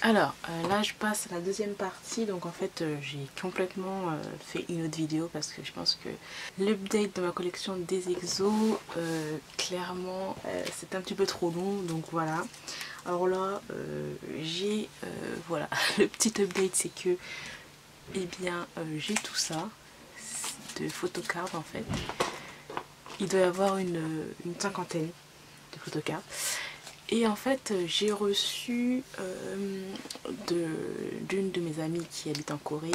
Alors là je passe à la deuxième partie, donc en fait j'ai complètement fait une autre vidéo parce que je pense que l'update de ma collection des exos, clairement c'est un petit peu trop long, donc voilà. Alors là j'ai voilà, le petit update c'est que eh bien j'ai tout ça de photocards en fait. Il doit y avoir une cinquantaine de photocards. Et en fait, j'ai reçu d'une de mes amies qui habite en Corée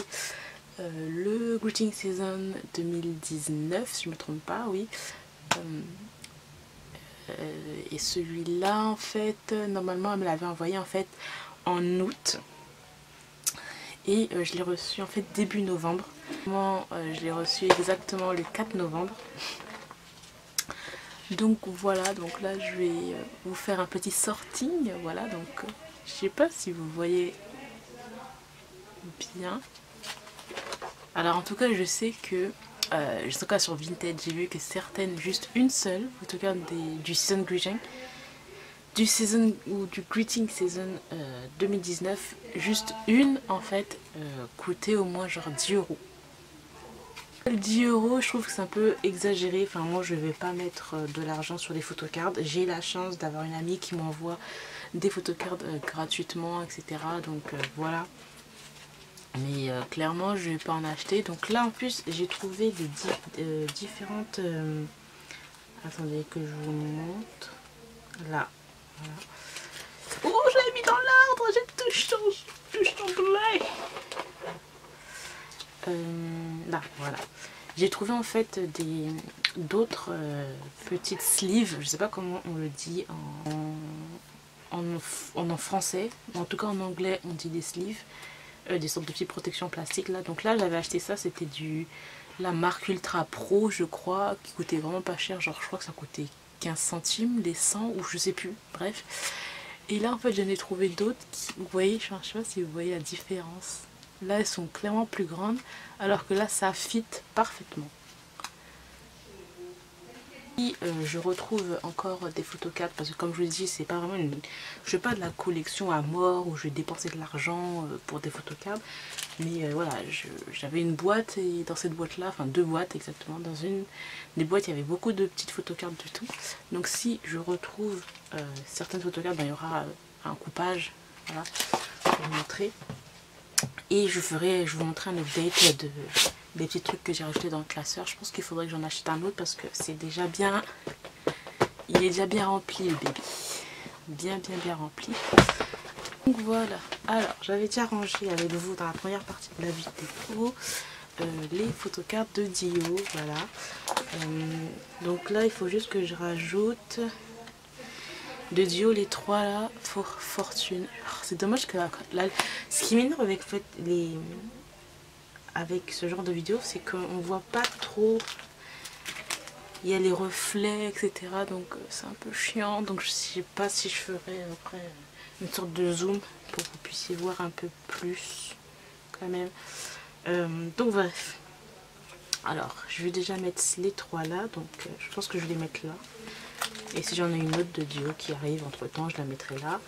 le Greeting Season 2019, si je ne me trompe pas, oui. Et celui-là, en fait, normalement, elle me l'avait envoyé en fait en août. Et je l'ai reçu en fait début novembre. Moi, je l'ai reçu exactement le 4 novembre. Donc voilà, donc là je vais vous faire un petit sorting, voilà, donc je sais pas si vous voyez bien. Alors en tout cas je sais que, en tout cas sur Vinted j'ai vu que certaines, juste une seule, en tout cas du season greeting, du greeting season 2019, juste une en fait coûtait au moins genre 10 euros. 10 euros, je trouve que c'est un peu exagéré. Enfin, moi, je vais pas mettre de l'argent sur des photocards. J'ai la chance d'avoir une amie qui m'envoie des photocards gratuitement, etc. Donc voilà. Mais clairement, je vais pas en acheter. Donc là, en plus, j'ai trouvé des différentes. Attendez que je vous montre. Là, voilà. Oh, je l'ai mis dans l'ordre. J'ai tout chamboulé. Là, voilà. J'ai trouvé en fait d'autres petites sleeves, je sais pas comment on le dit en français, en tout cas en anglais on dit des sleeves, des sortes de petites protections plastiques là. Donc là j'avais acheté ça, c'était la marque Ultra Pro je crois, qui coûtait vraiment pas cher, genre je crois que ça coûtait 15 centimes les 100 ou je sais plus, bref. Et là en fait j'en ai trouvé d'autres qui, vous voyez, je sais pas si vous voyez la différence. Là elles sont clairement plus grandes, alors que là ça fit parfaitement. Et je retrouve encore des photocards parce que comme je vous dis, c'est pas vraiment je fais pas de la collection à mort où je vais dépenser de l'argent pour des photocards. Mais voilà, j'avais une boîte et dans cette boîte là, enfin deux boîtes exactement, dans une des boîtes il y avait beaucoup de petites photocards du tout. Donc si je retrouve certaines photocards, ben, il y aura un coupage, voilà, pour vous montrer. Et je vous montrerai un update des petits trucs que j'ai rajouté dans le classeur. Je pense qu'il faudrait que j'en achète un autre parce que c'est déjà bien. Il est déjà bien rempli le bébé. Bien rempli. Donc voilà. Alors j'avais déjà rangé avec vous dans la première partie de la vidéo les photocards de Dio. Voilà. Donc là il faut juste que je rajoute de Dio les trois là pour Fortune. Oh, c'est dommage que là, ce qui m'énerve avec avec ce genre de vidéo, c'est qu'on voit pas trop, il y a les reflets etc, donc c'est un peu chiant. Donc je sais pas si je ferai après une sorte de zoom pour que vous puissiez voir un peu plus quand même. Donc bref, alors je vais déjà mettre les trois là, donc je pense que je vais les mettre là, et si j'en ai une autre de Dio qui arrive entre temps je la mettrai là.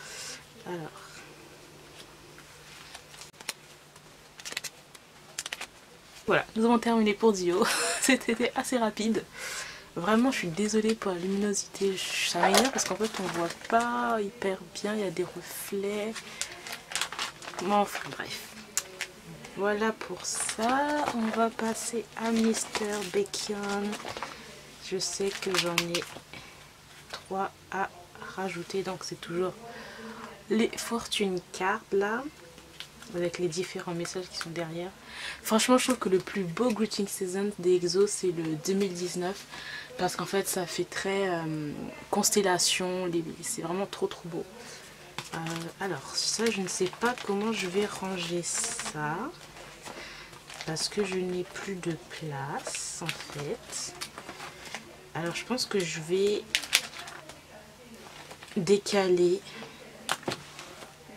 Alors voilà, nous avons terminé pour Dio. C'était assez rapide. Vraiment, je suis désolée pour la luminosité. Ça m'énerve parce qu'en fait, on voit pas hyper bien. Il y a des reflets. Bon, enfin, bref. Voilà pour ça. On va passer à Mr. Bacon. Je sais que j'en ai 3 à rajouter. Donc, c'est toujours les Fortune Cards là, avec les différents messages qui sont derrière. Franchement, je trouve que le plus beau Greeting Season des exos, c'est le 2019. Parce qu'en fait, ça fait très constellation. C'est vraiment trop beau. Alors, ça, je ne sais pas comment je vais ranger ça. Parce que je n'ai plus de place, en fait. Alors, je pense que je vais décaler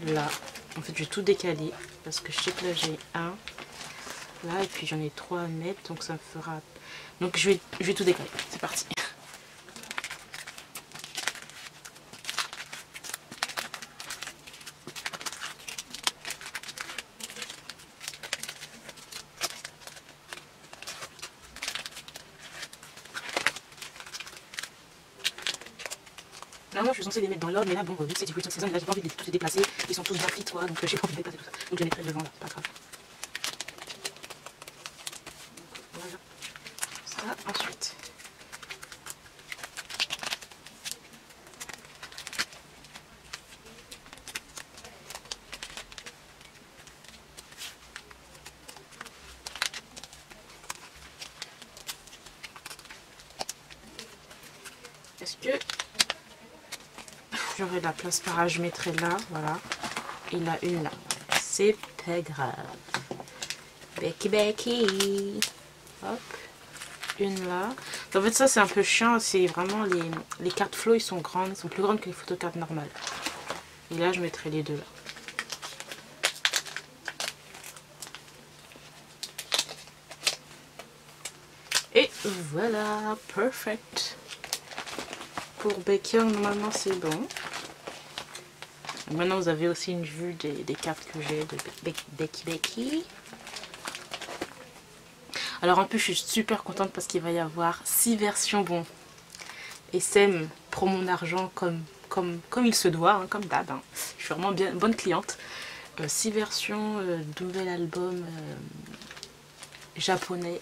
là. En fait, je vais tout décaler. Parce que je sais que là, j'ai un. Là, et puis j'en ai 3 à mettre. Donc, ça me fera... Donc, je vais tout décaler. C'est parti. Normalement, je suis censée les mettre dans l'ordre, mais là, bon, vu que c'est du Witching Season, là, j'ai pas envie de tous les déplacer. Ils sont tous bien fit, quoi, donc j'ai pas envie de déplacer tout ça. Donc je les mettrai devant là, pas grave. Voilà. Ça, ensuite. Est-ce que j'aurai de la place par là? Je mettrai là, voilà. Et là, une là. C'est pas grave. Becky. Hop. Une là. En fait, ça, c'est un peu chiant. C'est vraiment les cartes flow, ils sont grandes. Ils sont plus grandes que les photocartes normales. Et là, je mettrai les deux là. Et voilà. Perfect. Pour Becky, normalement, c'est bon. Maintenant, vous avez aussi une vue des cartes que j'ai de Becky. Alors, en plus, je suis super contente parce qu'il va y avoir 6 versions, bon, SM pour mon argent comme il se doit, hein, comme d'hab. Hein. Je suis vraiment bien bonne cliente. 6 versions, nouvel album japonais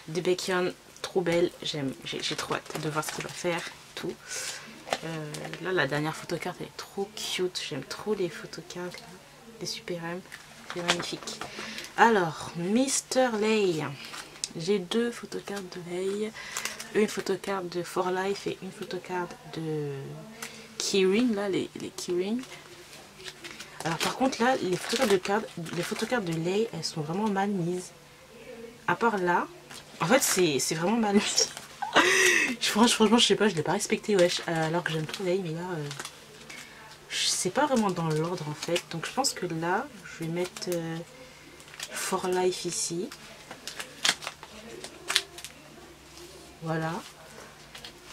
de Baekhyun, trop belle. J'ai trop hâte de voir ce qu'il va faire, tout. Là, la dernière photocarte, elle est trop cute. J'aime trop les photocartes, les Super M. C'est magnifique. Alors, Mr. Lay. J'ai 2 photocartes de Lay. Une photocarte de For Life et une photocarte de Keyring. Là, les Keyring. Alors, par contre, là, les photocartes de Lay, elles sont vraiment mal mises. À part là, en fait, c'est vraiment mal mis. Franchement, je sais pas, je l'ai pas respecté, wesh. Alors que j'aime trop Lay, mais là, c'est pas vraiment dans l'ordre en fait. Donc je pense que là, je vais mettre For Life ici. Voilà.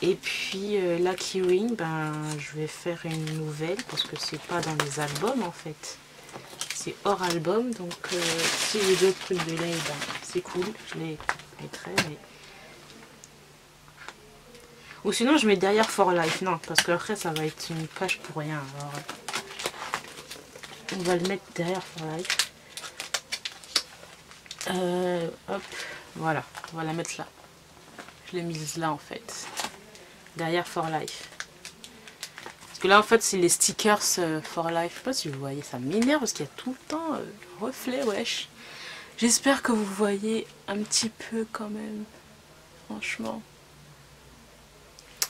Et puis la Keyring, ben, je vais faire une nouvelle parce que c'est pas dans les albums en fait. C'est hors album, donc si j'ai d'autres trucs de Lay, ben, c'est cool, je les mettrai. Mais... Ou sinon je mets derrière For Life, non, parce que après ça va être une page pour rien. Alors, on va le mettre derrière For Life. Hop, voilà, on va la mettre là. Je l'ai mise là en fait, derrière For Life. Parce que là en fait c'est les stickers For Life. Je sais pas si vous voyez, ça m'énerve parce qu'il y a tout le temps reflet, wesh. J'espère que vous voyez un petit peu quand même, franchement.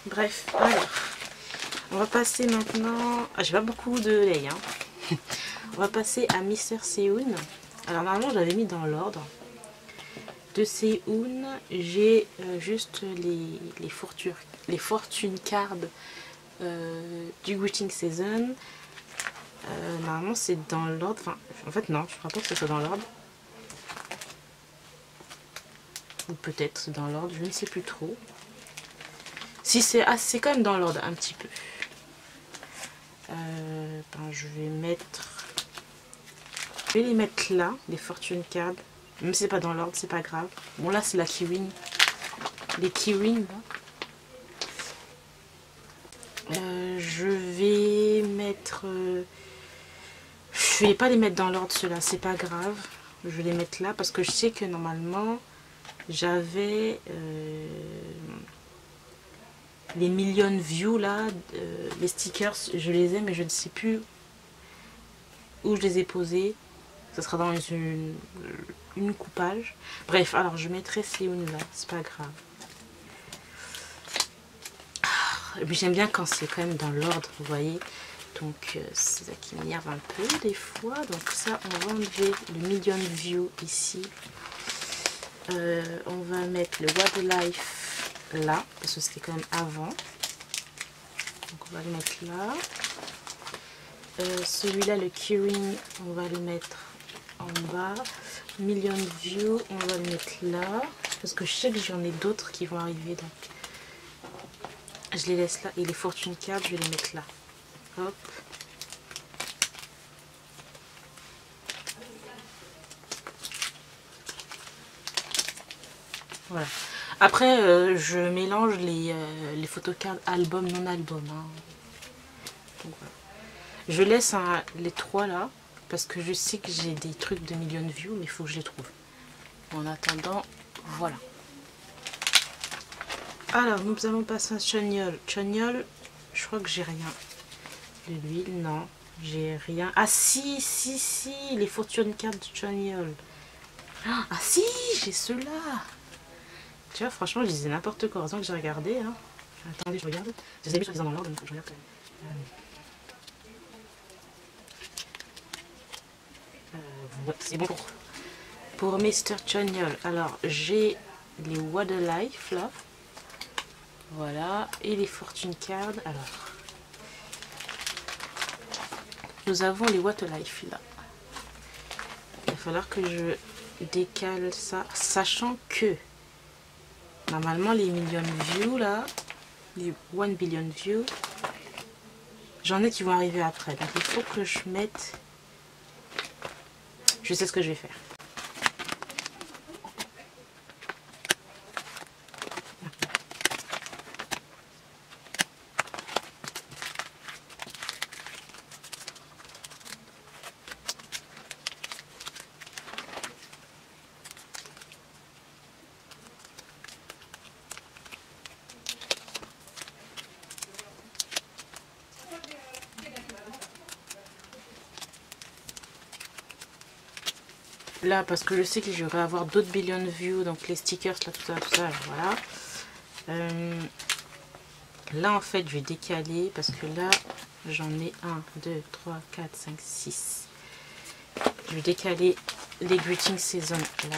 Bref, alors, on va passer maintenant... Ah, j'ai pas beaucoup de Lay, hein. On va passer à Mr. Sehun. Alors normalement je l'avais mis dans l'ordre. De Sehun, j'ai juste les fortune cards du Witching Season. Normalement c'est dans l'ordre. Enfin, en fait non, je crois pas que ce soit dans l'ordre. Ou peut-être c'est dans l'ordre, je ne sais plus trop. Si c'est quand même dans l'ordre un petit peu. Ben, je vais les mettre là, les fortune cards. Même si c'est pas dans l'ordre, c'est pas grave. Bon là c'est la Keyring. Les Keyring là. Je vais mettre... je vais pas les mettre dans l'ordre ceux-là, c'est pas grave. Je vais les mettre là parce que je sais que normalement j'avais les million views là, les stickers, je les ai mais je ne sais plus où je les ai posés. Ça sera dans une coupage. Bref, alors je mettrai Sehun là, c'est pas grave. Et puis j'aime bien quand c'est quand même dans l'ordre, vous voyez. Donc c'est ça qui m'énerve un peu des fois. Donc ça, on va enlever le million view ici. On va mettre le Wildlife là, parce que c'était quand même avant. Donc on va le mettre là. Celui-là, le Keyring, on va le mettre en bas. Million view, on va le mettre là. Parce que je sais que j'en ai d'autres qui vont arriver. Donc je les laisse là. Et les fortune cards, je vais les mettre là. Hop. Voilà. Après, je mélange les photocards album, non album. Hein. Je laisse les 3 là, parce que je sais que j'ai des trucs de millions de views, mais il faut que je les trouve. En attendant, voilà. Alors, nous allons passer à Chognol. Chognol, je crois que j'ai rien. De l'huile, non. J'ai rien. Ah si, si, si, les fortune cards de Chognol. Ah si, j'ai ceux-là. Tu vois, franchement, je disais n'importe quoi. Heureusement que j'ai regardé. Hein. Attendez, je regarde. Je les ai mis dans l'ordre, donc je regarde quand même. Ouais, c'est bon pour Mr. Chognol. Alors, j'ai les Wildlife là. Voilà. Et les fortune cards. Alors, nous avons les Wildlife là. Il va falloir que je décale ça. Sachant que, normalement, les million views là, les 1 billion views, j'en ai qui vont arriver après. Donc, il faut que je mette... Je sais ce que je vais faire. Là, parce que je sais que je vais avoir d'autres billion de views, donc les stickers, là, tout ça, voilà. Là, en fait, je vais décaler, parce que là, j'en ai 1, 2, 3, 4, 5, 6. Je vais décaler les greeting season là.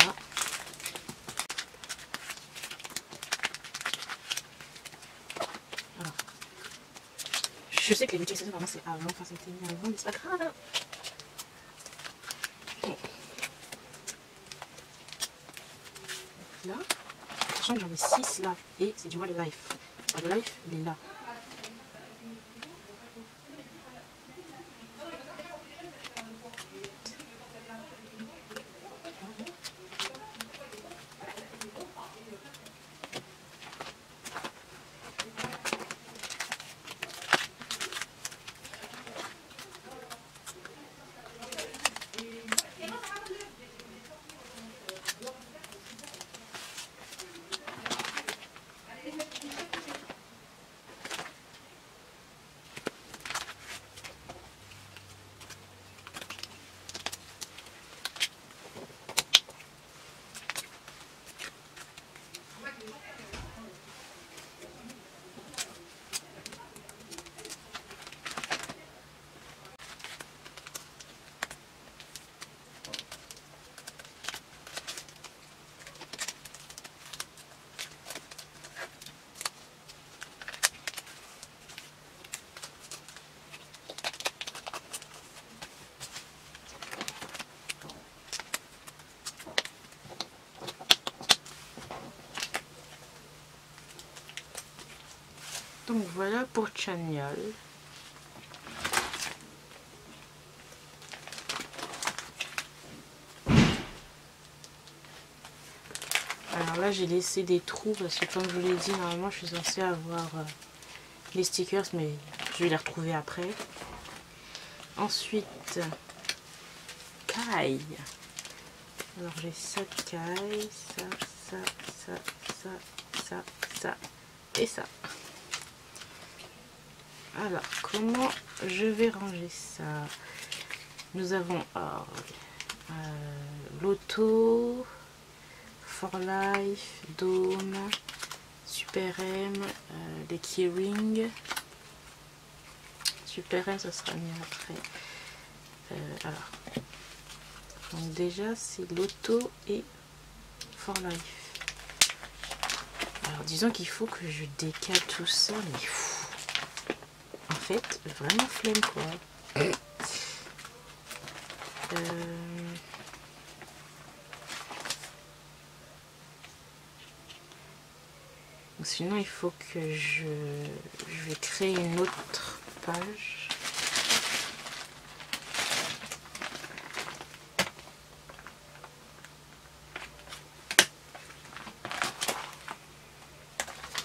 Alors, je sais que les greeting season, vraiment, c'est avant, enfin, c'était mis avant, mais c'est pas grave. Là, sachant que j'en ai 6 là, et c'est du Wildlife. Wildlife, il est là. Donc voilà pour Chognol. Alors là j'ai laissé des trous parce que comme je vous l'ai dit, normalement je suis censée avoir les stickers, mais je vais les retrouver après. Ensuite, Kai. Alors j'ai ça de Kai, ça et ça. Alors, comment je vais ranger ça? Nous avons Lotto, For Life, Dome, Super M, les Keyrings. Super M, ça sera mieux après. Alors, donc déjà, c'est Lotto et For Life. Alors, disons qu'il faut que je décale tout ça, mais... En fait, vraiment flemme quoi. Sinon, il faut que je vais créer une autre page.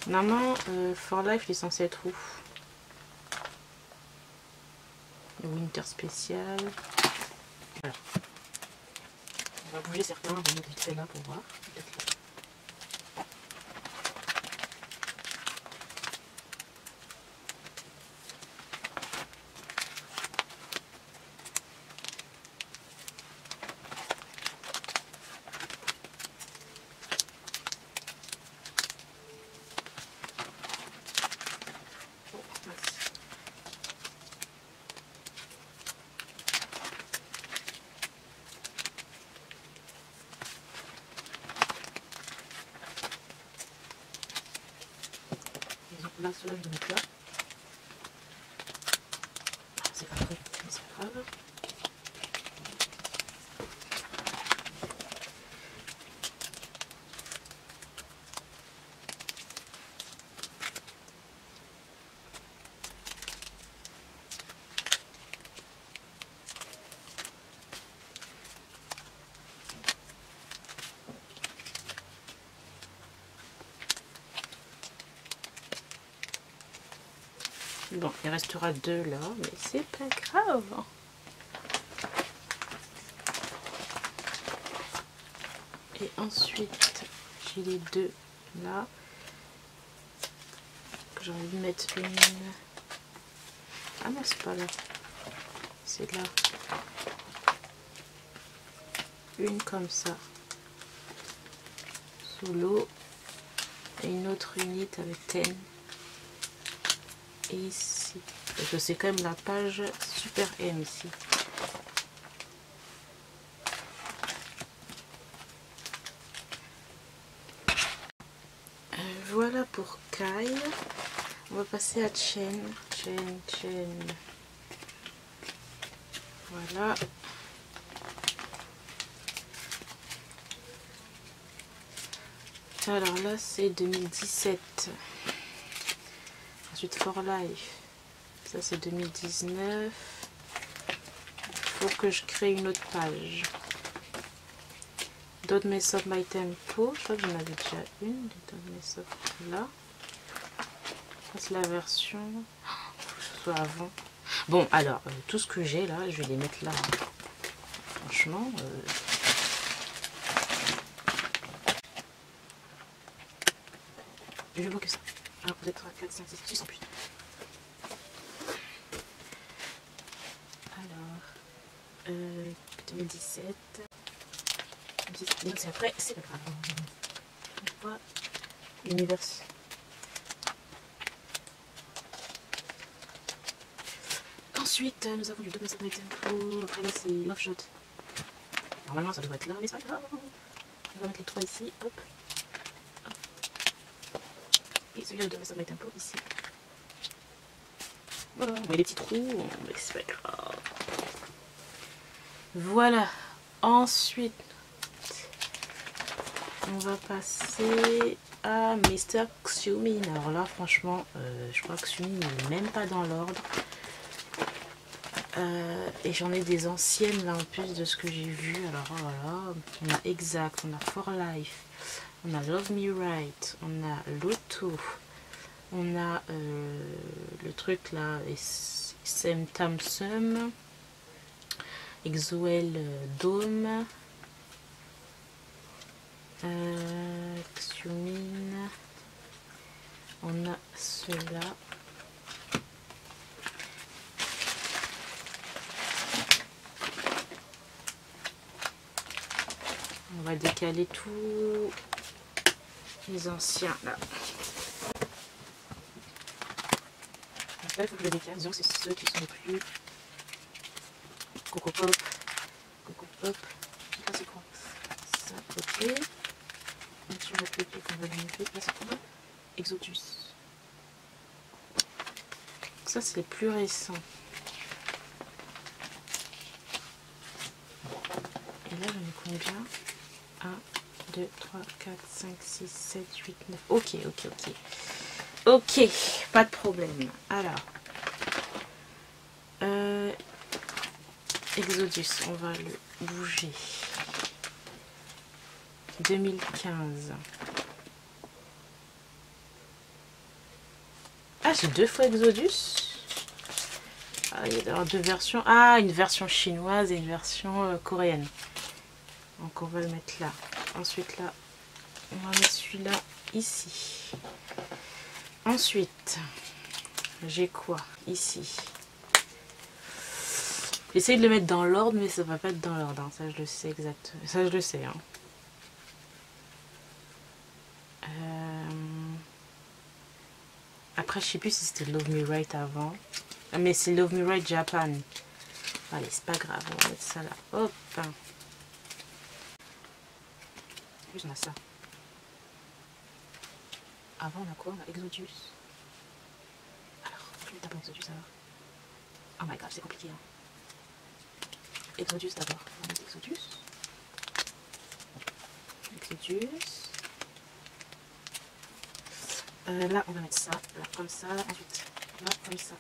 Normalement, For Life il est censé être où? Winter Special. Voilà. On va bouger certains, on va mettre vite fait là pour voir. Peut-être là. Là, ceux-là, je vais mettre là. C'est pas grave, c'est pas grave. Bon, il restera 2 là, mais c'est pas grave. Et ensuite, j'ai les 2 là. J'ai envie de mettre une... Ah non, c'est pas là. C'est là. Une comme ça. Sous l'eau. Et une autre unité avec 10. Et ici. Parce que c'est quand même la page Super M ici. Voilà pour Kai. On va passer à Chen. Chen. Voilà. Alors là, c'est 2017. Ensuite, For Life. Ça, c'est 2019. Il faut que je crée une autre page. Don't Mess Up My Tempo. Je crois que j'en avais déjà une. Don't Mess Up là. Ça, c'est la version... Il faut que ce soit avant. Bon, alors, tout ce que j'ai là, je vais les mettre là. Franchement... Je vois que ça. Alors, peut-être 4, 5, 6, 6 en plus. Alors, 2017. Donc c'est après, c'est pas grave. On voit l'univers. Ensuite, nous avons du Don't Mess Up My Tempo. Après là, c'est Love Shot. Normalement, ça devrait être là, mais c'est pas grave. On va mettre les 3 ici. Hop. Et celui-là de Don't Mess Up My Tempo ici. Voilà, on met les petits trous, mais c'est pas grave. Voilà. Ensuite, on va passer à Mr. Xiumin. Alors là, franchement, je crois que Xiumin n'est même pas dans l'ordre. Et j'en ai des anciennes là en plus de ce que j'ai vu. Alors voilà, on a Exact, on a For Life, on a Love Me Right, on a Lotto, on a le truc là, Sem Tam Sum, Exoel Dome, Xiumin, on a ceux-là. On va décaler tous les anciens là. Donc là, il faut que je les décale. Disons que c'est ceux qui sont les plus Coco Pop. Coco Pop. Là, c'est quoi? Ça, ok. Et sur la petite qu'on va lui mettre, là, c'est quoi? Exodus. Ça, c'est les plus récents. Et là, j'en ai combien? 1, 2, 3, 4, 5, 6, 7, 8, 9. Ok. Ok, pas de problème. Alors, Exodus, on va le bouger. 2015. Ah, j'ai 2 fois Exodus. Ah, il y a deux versions. Ah, une version chinoise et une version coréenne. Donc on va le mettre là. Ensuite là, on va mettre celui-là ici. Ensuite, j'ai quoi ici? J'essaye de le mettre dans l'ordre, mais ça va pas être dans l'ordre. Hein. Ça, je le sais exactement. Ça, je le sais. Hein. Après, je sais plus si c'était Love Me Right avant. Mais c'est Love Me Right Japan. Allez, c'est pas grave. On va mettre ça là. Hop. Juste on a ça. Avant, on a quoi? On a Exodus. Alors, je vais taper Exodus alors. Oh my god, c'est compliqué. Hein. Exodus d'abord. On va mettre Exodus. Exodus. Là, on va mettre ça. Là, comme ça. Ensuite, là, comme ça.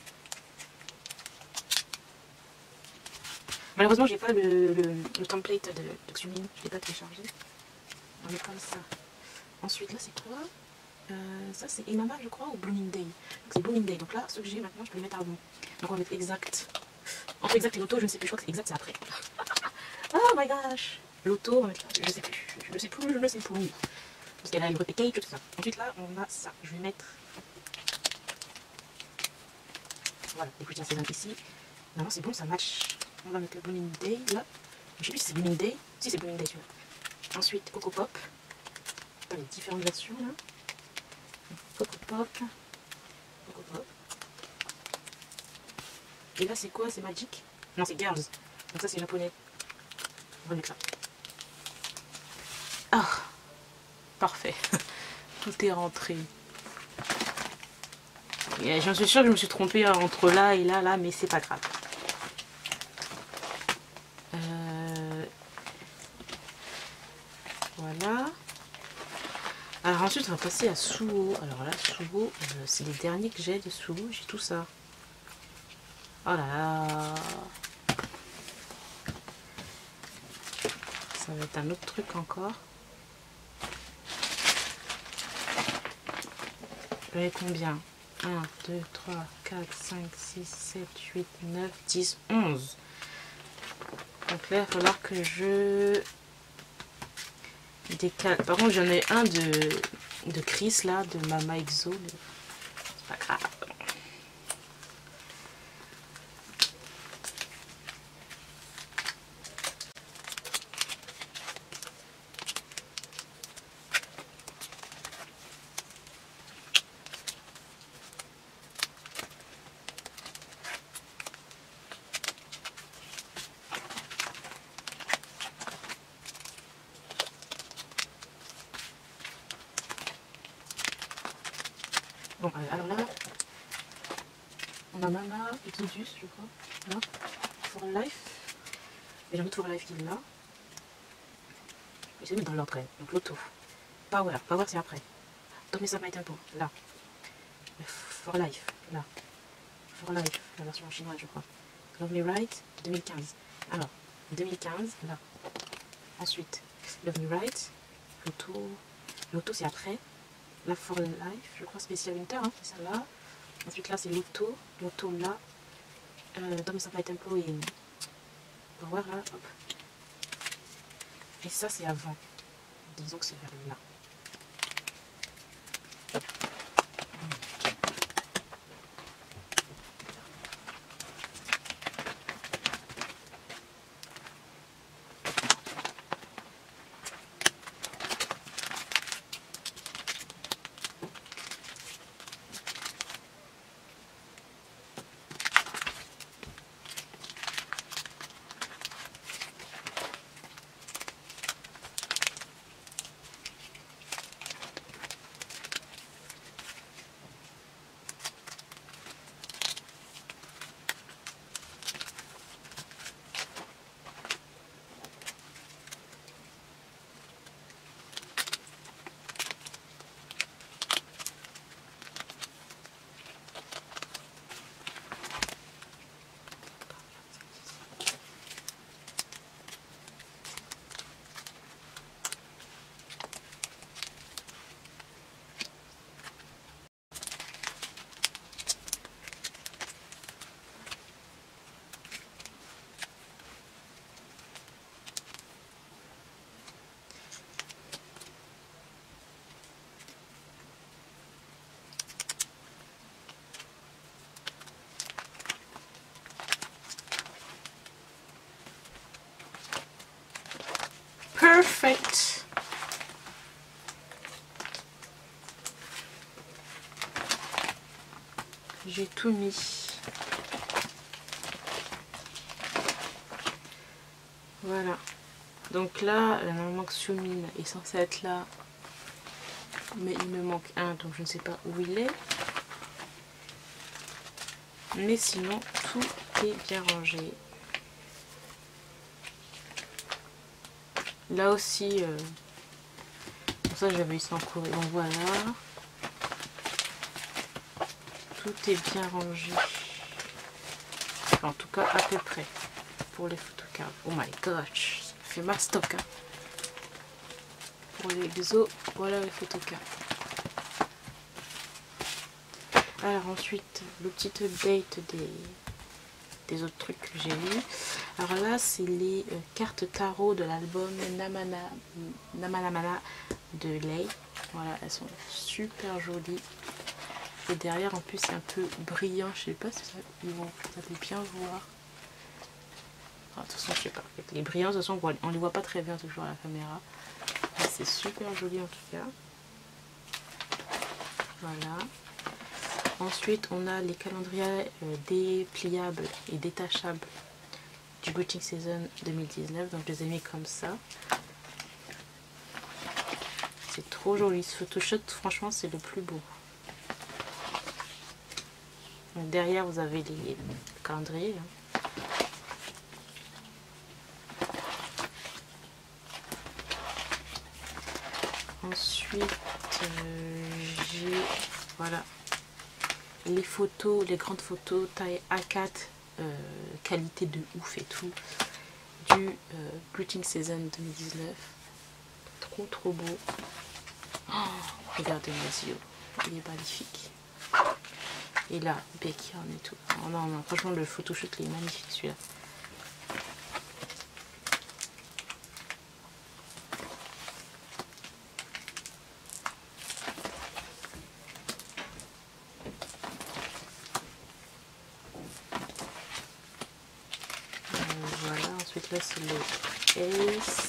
Malheureusement, j'ai pas le template de Xumin. Je l'ai pas téléchargé. On va mettre comme ça. Ensuite, là, c'est quoi? Ça, c'est Emama, je crois, ou Blooming Day. C'est Blooming Day. Donc là, ce que j'ai maintenant, je peux les mettre avant. Donc on va mettre exact. Entre exact et l'auto, je ne sais plus. Je crois que c'est exact, c'est après. Oh my gosh! L'auto, on va mettre là. Je ne sais plus. Je ne sais plus. Je ne sais plus. Parce qu'elle a une package, tout ça. Ensuite, là, on a ça. Je vais mettre. Voilà, écoutez, c'est ici. Maintenant, c'est bon, ça match. On va mettre le Blooming Day là. Je ne sais plus si c'est Blooming Day. Si, c'est Blooming Day celui-là. Ensuite, Coco Pop. Les différentes versions là. Coco Pop. Coco Pop. Et là, c'est quoi? C'est Magic? Non, c'est Girls. Donc ça, c'est japonais. On va mettre ça. Ah! Parfait. Tout est rentré. J'en suis sûre que je me suis trompée entre là et là, mais c'est pas grave. Voilà. Alors ensuite, on va passer à Suho. Alors là, Suho, c'est les derniers que j'ai de Suho. J'ai tout ça. Oh là là. Ça va être un autre truc encore. J'en ai combien? 1, 2, 3, 4, 5, 6, 7, 8, 9, 10, 11. Donc là, il va falloir que je décale. Par contre, j'en ai un de Chris là, de Mama Exo. C'est pas grave. Bon, alors là, on a Mama Exodus, je crois. Là, For Life. Et j'ai un autre For Life qui est là. Je vais essayer de mettre dans l'ordre. Donc l'auto. Power. Power, c'est après. Don't Mess Up My Tempo. Là. For Life. Là. For Life. La version chinoise, je crois. Love Me Right. 2015. Alors, 2015. Là. Ensuite, Love Me Right. L'auto. L'auto, c'est après. La For Life, je crois, Special Winter, hein, c'est celle-là. Ensuite, là, c'est l'auto. L'auto, là. Don't Mess Up My Tempo et Power, là. Hop. Et ça, c'est avant. Disons que c'est vers là. perfect. J'ai tout mis. Voilà. Donc là, normalement Xiaomi est censé être là. Mais il me manque un, donc je ne sais pas où il est. Mais sinon, tout est bien rangé. Là aussi, pour ça j'avais eu ça en courrier. Donc voilà. Tout est bien rangé. Enfin, en tout cas, à peu près. Pour les photocards. Oh my gosh, ça fait ma stock. Hein. Pour les exos, voilà les photocards. Alors ensuite, le petit update des autres trucs que j'ai eu. Alors là, c'est les cartes tarot de l'album Namanamana de Lay. Voilà, elles sont super jolies. Et derrière, en plus, c'est un peu brillant. Je sais pas si vous allez bien voir. Enfin, de toute façon, je sais pas. Les brillants, de toute façon, on les voit pas très bien toujours à la caméra. C'est super joli en tout cas. Voilà. Ensuite, on a les calendriers dépliables et détachables du Greeting Season 2019. Donc, je les ai mis comme ça. C'est trop joli. Ce photoshop, franchement, c'est le plus beau. Donc, derrière, vous avez les calendriers. Hein. Ensuite, j'ai voilà les photos, les grandes photos taille A4, qualité de ouf et tout, du Greeting Season 2019. Trop beau. Oh, regardez mes yeux, il est magnifique. Et là, Bacon et tout. Oh non, franchement, le photoshoot il est magnifique celui-là. Voilà, ensuite là c'est le Ace.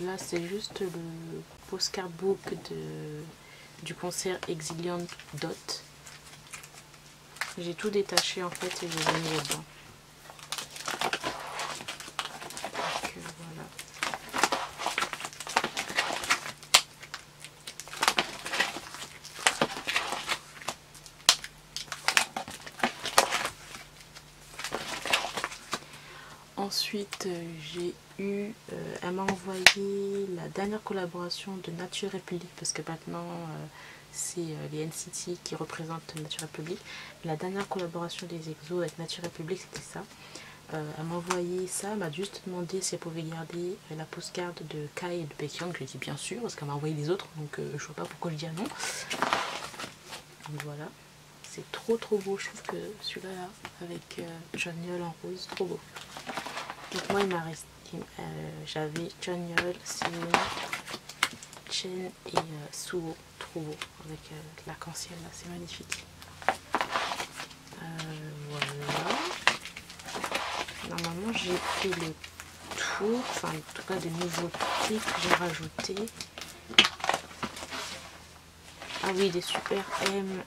Là c'est juste le postcard book du concert Exiliant Dot. J'ai tout détaché en fait et je les ai mis dedans. Donc voilà. Ensuite, j'ai eu, elle m'a envoyé la dernière collaboration de Nature République, parce que maintenant c'est les NCT qui représentent Nature République. La dernière collaboration des exos avec Nature République, c'était ça. Elle m'a envoyé ça, elle m'a juste demandé si elle pouvait garder la postcard de Kai et de Baekhyun. Je lui ai dit bien sûr, parce qu'elle m'a envoyé les autres, donc je vois pas pourquoi je dis non. Donc voilà, c'est trop beau, je trouve que celui-là avec Jeonyeol en rose, trop beau. Donc moi il m'a resté, j'avais Jeonyeol, Siwon, Chen et Suho, trop beau, avec l'arc-en-ciel là, c'est magnifique. Voilà. Normalement j'ai fait le tour, enfin en tout cas des nouveautés que j'ai rajoutées. Ah oui, des super M,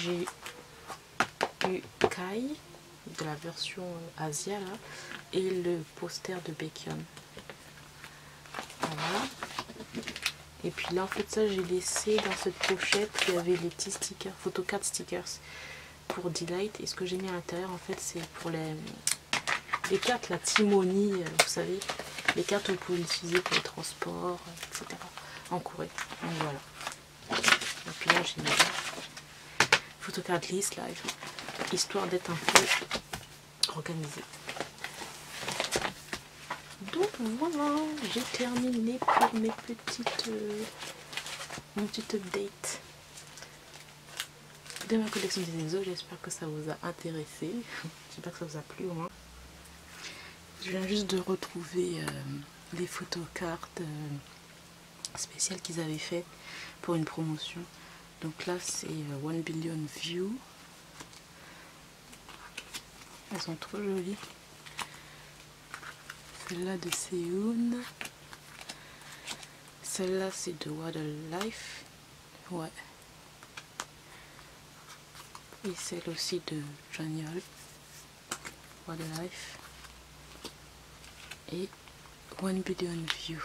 j'ai eu Kai de la version Asia là, et le poster de Baekhyun. Voilà. Et puis là en fait ça j'ai laissé dans cette pochette, il y avait les petits stickers, photocard stickers pour Delight. Et ce que j'ai mis à l'intérieur en fait c'est pour les cartes, la Timoni, vous savez, les cartes où vous pouvez l'utiliser pour les transports, etc. en Corée. Donc voilà. Et puis là j'ai mis photocard list là, histoire d'être un peu organisé. Donc voilà, j'ai terminé pour mes petites, mon petit update de ma collection des exos. J'espère que ça vous a intéressé, j'espère que ça vous a plu au moins. Je viens juste de retrouver les photocartes spéciales qu'ils avaient fait pour une promotion. Donc là c'est 1 billion views. Elles sont trop jolies. Celle-là de Seoun. Celle-là c'est de What a Life. Ouais. Et celle aussi de Joniol. What a Life. Et 1 Billion View.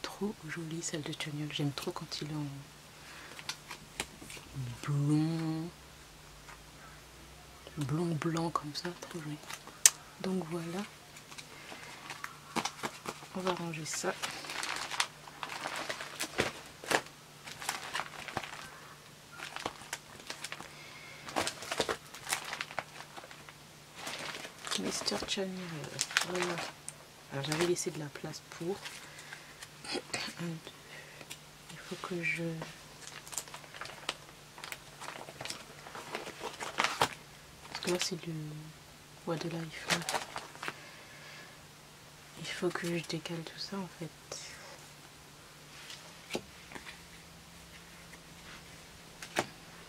Trop jolie celle de Joniol. J'aime trop quand il est en blond blanc comme ça. Trop joli. Donc voilà. On va ranger ça. Mr. Channel, voilà. Alors j'avais laissé de la place pour. Il faut que je... Parce que là c'est le What a Life. Hein. Il faut que je décale tout ça en fait.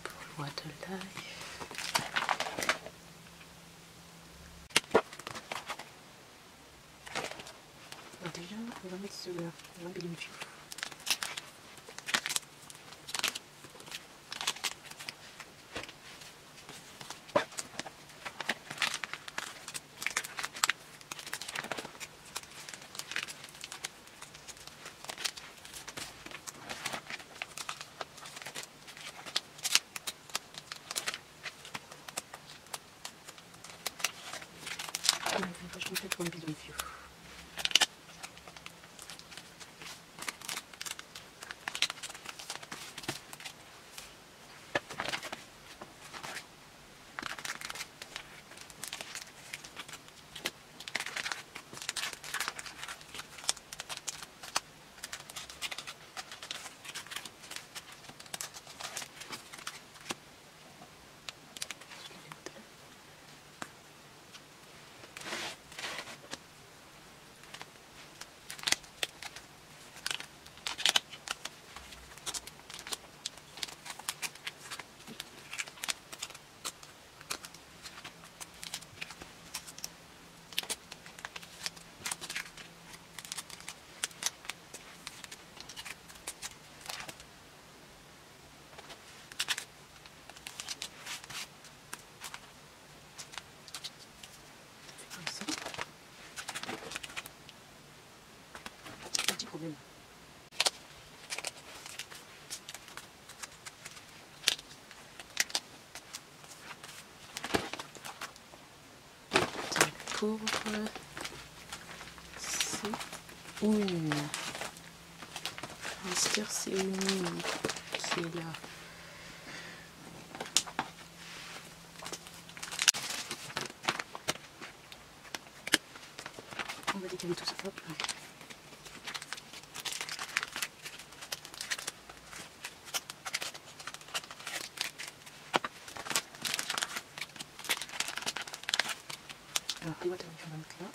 Pour le What a Life. Déjà, on va mettre celui-là, on va mettre une vue. Je vais mettre un bidon de vue. Problème. Pour Seoun. Mr. Seoun qui est là. On va décaler tout ça. Hop. Alors, les boîtes à on va mettre là.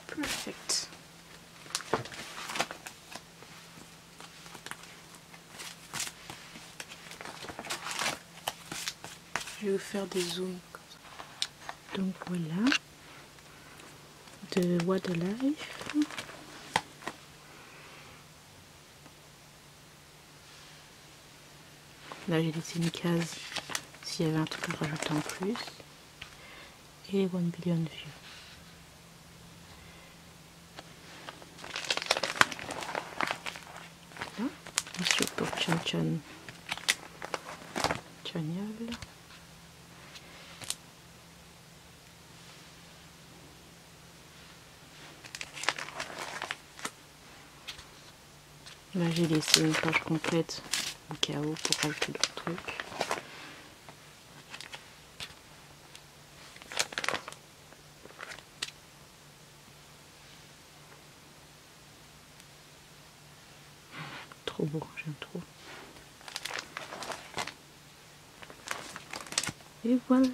Perfect. Je vais vous faire des zooms comme ça. Donc voilà, de What a Life. Là j'ai laissé une case s'il y avait un truc à rajouter en plus. Et 1 Billion View. Ensuite pour Chan Chan, Chaniol. Là j'ai laissé une page complète au cas où pour rajouter d'autres trucs. Trop beau, j'aime trop. Et voilà.